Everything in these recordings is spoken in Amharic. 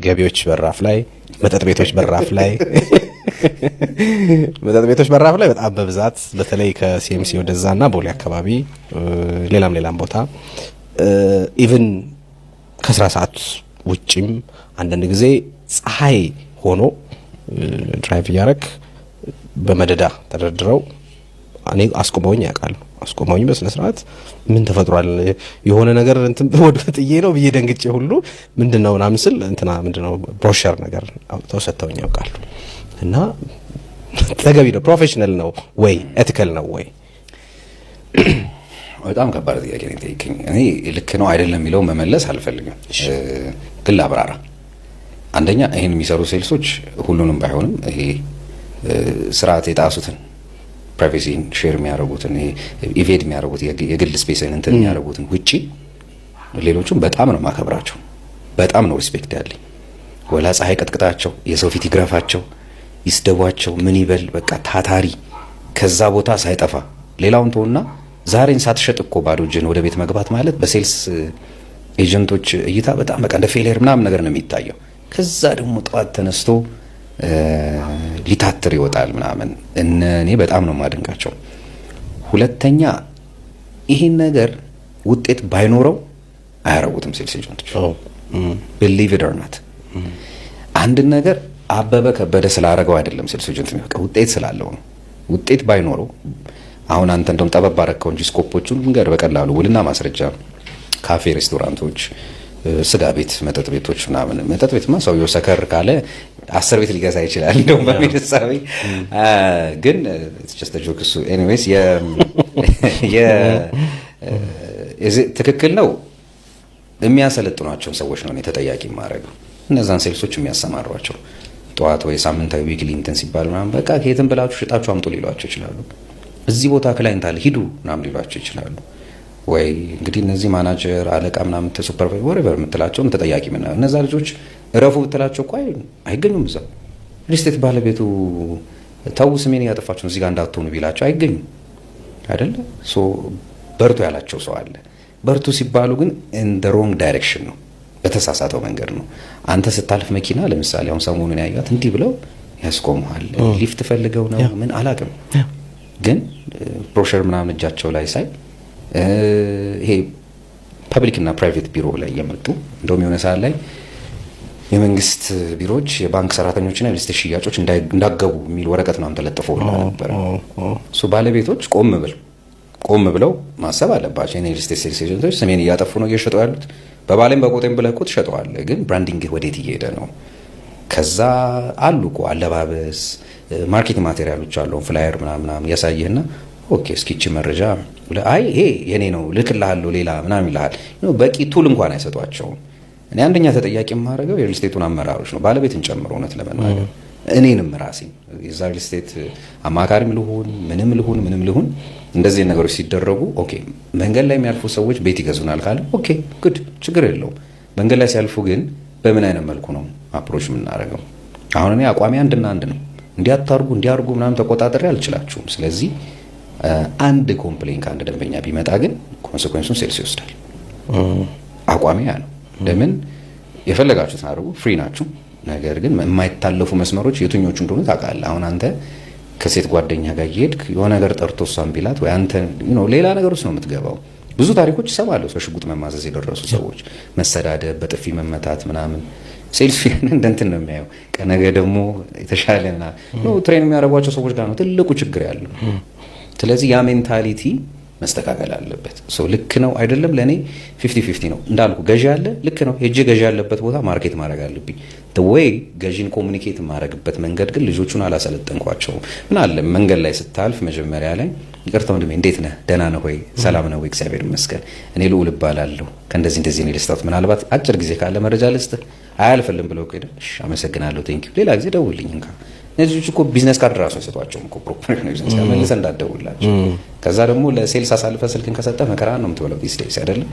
ገቢዎች በራፍ ላይ፣ መጠጥ ቤቶች በራፍ ላይ መጠጥ ቤቶች በራፍ ላይ በጣም በብዛት በተለይ ከሲኤምሲ ወደዛና ቦሌ አካባቢ ሌላም ቦታ ኢቭን ከስራ ሰዓት ውጪም አንዳንድ ጊዜ ፀሐይ ሆኖ ድራይቭ እያረክ በመደዳ ተደርድረው እኔ አስቆመውኝ ያውቃሉ። አስቆመውኝ በስነ ስርዓት ምን ተፈጥሯል የሆነ ነገር እንትን ወደ ጥዬ ነው ብዬ ደንግጬ ሁሉ ምንድነው ምናምን ስል እንትና ምንድነው ብሮሸር ነገር አውጥተው ሰጥተውኝ ያውቃሉ። እና ተገቢ ነው፣ ፕሮፌሽናል ነው ወይ ኤቲካል ነው ወይ? በጣም ከባድ ጥያቄ ነው የጠየቀኝ። እኔ ልክ ነው አይደለም የሚለው መመለስ አልፈልግም፣ ግን ላብራራ። አንደኛ ይሄን የሚሰሩ ሴልሶች ሁሉንም ባይሆንም ይሄ ስርዓት የጣሱትን ፕራይቬሲን ሼር የሚያደርጉትን ኢቬድ የሚያደርጉት የግል ስፔስን እንትን የሚያደርጉትን ውጪ ሌሎቹም በጣም ነው ማከብራቸው፣ በጣም ነው ሪስፔክት ያለኝ። ወላ ፀሐይ ቀጥቅጣቸው፣ የሰው ፊት ይግረፋቸው፣ ይስደቧቸው፣ ምን ይበል በቃ ታታሪ ከዛ ቦታ ሳይጠፋ ሌላውን ተውና ዛሬን ሳትሸጥ እኮ ባዶ እጅን ወደ ቤት መግባት ማለት በሴልስ ኤጀንቶች እይታ በጣም በቃ እንደ ፌሊየር ምናምን ነገር ነው የሚታየው። ከዛ ደግሞ ጠዋት ተነስቶ ሊታትር ይወጣል ምናምን። እኔ በጣም ነው ማደንቃቸው። ሁለተኛ ይሄን ነገር ውጤት ባይኖረው አያረጉትም ሴልስ ኤጀንቶች። ቢሊቭ ኢት ኦር ናት። አንድ ነገር አበበ ከበደ ስላረገው አይደለም ሴልስ ኤጀንት የሚበቃ ውጤት ስላለው ነው። ውጤት ባይኖረው አሁን አንተ እንደውም ጠበብ አረከው እንጂ ስኮፖቹን እንገር በቀላሉ ውልና ማስረጃ ካፌ፣ ሬስቶራንቶች፣ ስጋ ቤት፣ መጠጥ ቤቶች ምናምን። መጠጥ ቤትማ ሰውየው ሰከር ካለ 10 ቤት ሊገዛ ይችላል እንደውም በሚልሳዊ ግን just a joke እሱ ኤኒዌይስ ትክክል ነው። የሚያሰለጥኗቸውን ሰዎች ነው ተጠያቂ ማድረግ። እነዛን ሴልሶች የሚያሰማሯቸው ጠዋት ወይ ሳምንታዊ ዊክሊ እንትን ሲባል ምናምን በቃ ከየትም ብላችሁ ሽጣችሁ አምጡ ሊሏቸው ይችላሉ። እዚህ ቦታ ክላይንት አለ ሂዱ ምናምን ሊሏቸው ይችላሉ። ወይ እንግዲህ እነዚህ ማናጀር አለቃ ምናምን ሱፐርቫይዘር ወሬቨር የምትላቸውን ተጠያቂ ምናምን እነዛ ልጆች እረፉ ብትላቸው እኮ አይገኙም። እዛ ሪስቴት ባለቤቱ ተው ስሜን ያጠፋችሁ እዚህ ጋር እንዳትሆኑ ቢላቸው አይገኙም አይደለ? ሶ በርቱ ያላቸው ሰው አለ። በርቱ ሲባሉ ግን ኢን ዘ ሮንግ ዳይሬክሽን ነው፣ በተሳሳተው መንገድ ነው። አንተ ስታልፍ መኪና ለምሳሌ አሁን ሰሞኑን ያያት እንዲህ ብለው ያስቆሙሃል። ሊፍት ፈልገው ነው ምን አላውቅም፣ ግን ብሮሸር ምናምን እጃቸው ላይ ሳይ ይሄ ፐብሊክ እና ፕራይቬት ቢሮ ላይ የመጡ እንደውም የሆነ ሰዓት ላይ የመንግስት ቢሮዎች የባንክ ሰራተኞችና የሪል ስቴት ሽያጮች እንዳገቡ የሚል ወረቀት ነው ተለጥፎ ነበር። ሶ ባለቤቶች ቆም ብለው ማሰብ አለባቸው። የሪል ስቴት ሴልስ ኤጀንቶች ስሜን እያጠፉ ነው እየሸጡ ያሉት። በባሌም በቆጤም ብለህ እኮ ትሸጠዋለህ፣ ግን ብራንዲንግ ወዴት እየሄደ ነው? ከዛ አሉ እኮ አለባበስ ማርኬቲንግ ማቴሪያሎች አሉ፣ ፍላየር ምናምን ያሳየህና ኦኬ እስኪ እቺ መረጃ አይ ይሄ የኔ ነው ልክልሃለሁ ሌላ ምናምን ይልሃል። በቂ ቱል እንኳን አይሰጧቸውም። እኔ አንደኛ ተጠያቂ የማደርገው የሪል ስቴቱን አመራሮች ነው፣ ባለቤትን ጨምሮ እውነት ለመናገር እኔንም ራሴ የዛ ሪል ስቴት አማካሪም ልሁን ምንም ልሁን እንደዚህ ነገሮች ሲደረጉ ኦኬ መንገድ ላይ የሚያልፉ ሰዎች ቤት ይገዙናል ካለ ኦኬ ጉድ ችግር የለውም። መንገድ ላይ ሲያልፉ ግን በምን አይነት መልኩ ነው አፕሮች የምናደርገው? አሁን እኔ አቋሚ አንድና አንድ ነው። እንዲያርጉ ምናምን ተቆጣጠሪ አልችላችሁም። ስለዚህ አንድ ኮምፕሌን ከአንድ ደንበኛ ቢመጣ ግን ኮንሲኩዌንሱን ሴልስ ይወስዳል። አቋሚ ያ ነው። ለምን የፈለጋችሁትን አድርጉ፣ ፍሪ ናችሁ። ነገር ግን የማይታለፉ መስመሮች የትኞቹ እንደሆኑ ታውቃለህ። አሁን አንተ ከሴት ጓደኛ ጋር እየሄድክ የሆነ ነገር ጠርቶ እሷን ቢላት ወይ አንተ ሌላ ነገር ውስጥ ነው የምትገባው። ብዙ ታሪኮች ይሰማለሁ። በሽጉጥ መማዘዝ የደረሱ ሰዎች፣ መሰዳደብ፣ በጥፊ መመታት ምናምን። ሴልስ እንደ እንትን ነው የሚያየው። ከነገ ደግሞ የተሻለና ትሬን የሚያደርጓቸው ሰዎች ጋር ነው ትልቁ ችግር ያለው። ስለዚህ ያ ሜንታሊቲ መስተካከል አለበት። ልክ ነው አይደለም፣ ለእኔ 50-50 ነው እንዳልኩ። ገዢ አለ፣ ልክ ነው። ሄጄ ገዢ ያለበት ቦታ ማርኬት ማድረግ አለብኝ። ወይ ገዢን ኮሚኒኬት የማድረግበት መንገድ ግን ልጆቹን አላሰለጠንኳቸውም። ምን አለ መንገድ ላይ ስታልፍ መጀመሪያ ላይ ይቅርታ ወንድሜ እንዴት ነህ? ደህና ነህ ወይ? ሰላም ነው ወይ? እግዚአብሔር ይመስገን። እኔ ልዑል እባላለሁ ከእንደዚህ ነው ልስጣት። ምናልባት አጭር ጊዜ ካለ መረጃ ልስጥህ። አያልፈልም ብለው ከሄደ እሺ አመሰግናለሁ ቴንኪው፣ ሌላ ጊዜ ደውልኝ እንካ። እነዚህ እኮ ቢዝነስ ካርድ ራሱ አይሰጧቸውም እኮ ፕሮፐር ነው ቢዝነስ ካርድ መልሰህ እንዳትደውላቸው። ከዛ ደግሞ ለሴልስ አሳልፈህ ስልክን ከሰጠህ መከራ ነው የምትበለው። ዲስ ዴይስ አይደለም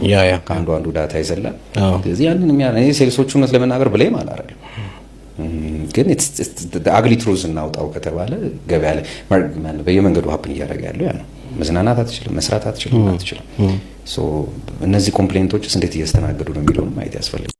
ከአንዱ ዳታ ይዘላል። ስለዚህ ያንን እኔ ሴልሶቹን እውነት ለመናገር ብሌም አላደርግም፣ ግን አግሊ ትሩዝ እናውጣው ከተባለ ገበያ ላይ በየመንገዱ ሀፕን እያደረገ ያለው ያ ነው። መዝናናት አትችልም፣ መስራት አትችልም። እነዚህ ኮምፕሌንቶችስ እንዴት እያስተናገዱ ነው የሚለውን ማየት ያስፈልጋል።